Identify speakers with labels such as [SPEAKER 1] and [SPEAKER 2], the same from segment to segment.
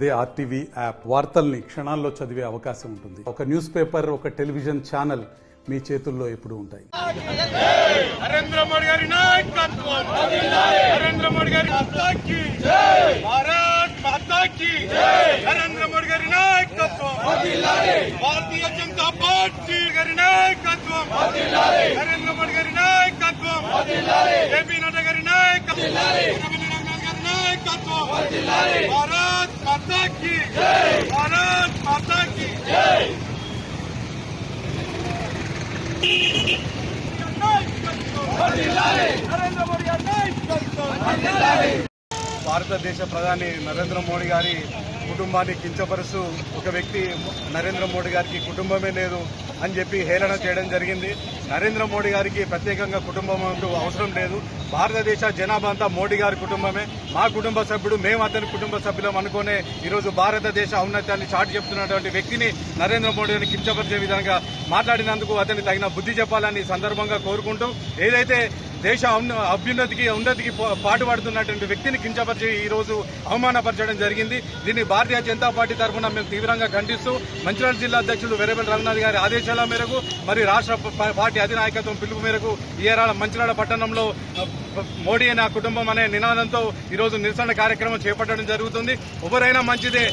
[SPEAKER 1] They RTV app వార్తల్ని క్షణాల్లో చదివే అవకాశం ఉంటుంది. ఒక న్యూస్ పేపర్, ఒక టెలివిజన్ ఛానల్ మీ చేతుల్లో ఎప్పుడూ ఉంటాయి.
[SPEAKER 2] నరేంద్ర మోడీ గారి నాయకత్వం, నరేంద్ర మోడీ గారి మాతాకి భారత్ మాతాకి, నరేంద్ర మోడీ గారి నాయకత్వం, భారతీయ జనతా పార్టీ గారి నాయకత్వం, నరేంద్ర మోడీ గారి నాయకత్వం, ఏపీ నడ్డా గారి నాయకత్వం, భారత్ మాతాకి, భారత్ మాతాకి. భారతదేశ ప్రధాని నరేంద్ర మోడీ గారి కుటుంబాన్ని కించపరుస్తూ ఒక వ్యక్తి నరేంద్ర మోడీ గారికి కుటుంబమే లేదు అని చెప్పి హేళన చేయడం జరిగింది. నరేంద్ర మోడీ గారికి ప్రత్యేకంగా కుటుంబం అంటూ అవసరం లేదు. భారతదేశ జనాభా అంతా మోడీ గారి కుటుంబమే. మా కుటుంబ సభ్యుడు, మేము అతని కుటుంబ సభ్యులం అనుకునే ఈరోజు భారతదేశ ఔన్నత్యాన్ని చాటి చెప్తున్నటువంటి వ్యక్తిని నరేంద్ర మోడీ గారిని కించపరిచే విధంగా మాట్లాడినందుకు అతనికి తగిన బుద్ధి చెప్పాలని సందర్భంగా కోరుకుంటూ, ఏదైతే దేశ ఉన్నతికి పాటుపడుతున్నటువంటి వ్యక్తిని కించపరిచి ఈ రోజు అవమానపరచడం జరిగింది. దీన్ని భారతీయ జనతా పార్టీ తరఫున మేము తీవ్రంగా ఖండిస్తూ మంచిర్యాల జిల్లా అధ్యక్షులు వెర్రబెల్లి రఘునాథ్ గారి ఆదేశాల మేరకు, మరి రాష్ట్ర పార్టీ అధినాయకత్వం పిలుపు మేరకు మంచిర్యాల పట్టణంలో మోడీ నా కుటుంబం అనే నినాదంతో ఈరోజు నిరసన కార్యక్రమం చేపట్టడం జరుగుతుంది. ఎవరైనా మంచిదే,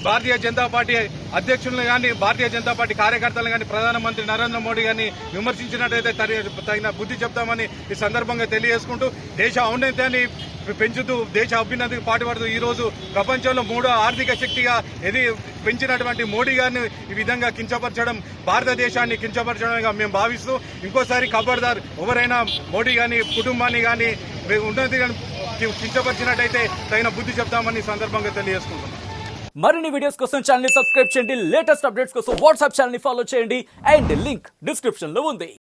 [SPEAKER 2] భారతీయ జనతా పార్టీ అధ్యక్షులను కానీ, భారతీయ జనతా పార్టీ కార్యకర్తలను కానీ ప్రధానమంత్రి నరేంద్ర మోడీ గారిని విమర్శించినట్లయితే తగిన బుద్ధి చెప్తామని ఈ సందర్భంగా తెలియజేసుకుంటూ, దేశ ఔన్నత్యాన్ని పెంచుతూ దేశ అభ్యున్నతికి పాటుపడుతూ ఈ రోజు ప్రపంచంలో 3వ ఆర్థిక శక్తిగా పెంచినటువంటి మోడీ గారిని ఈ విధంగా కించపరచడం భారతదేశాన్ని కించపరచడంగా మేము భావిస్తూ, ఇంకోసారి ఖబర్దార్ ఎవరైనా మోడీ గాని కుటుంబాన్ని కానీ ఉన్నతి కించపరిచినట్టయితే తగిన బుద్ధి చెప్తామని సందర్భంగా తెలియజేసుకుంటున్నాం.
[SPEAKER 3] మరిన్ని వీడియోస్ కోసం ఛానల్ ని సబ్స్క్రైబ్ చేయండి. లేటెస్ట్ అప్డేట్స్ కోసం వాట్సాప్ ఛానల్ ని ఫాలో చేయండి. అండ్ లింక్ డిస్క్రిప్షన్ లో ఉంది.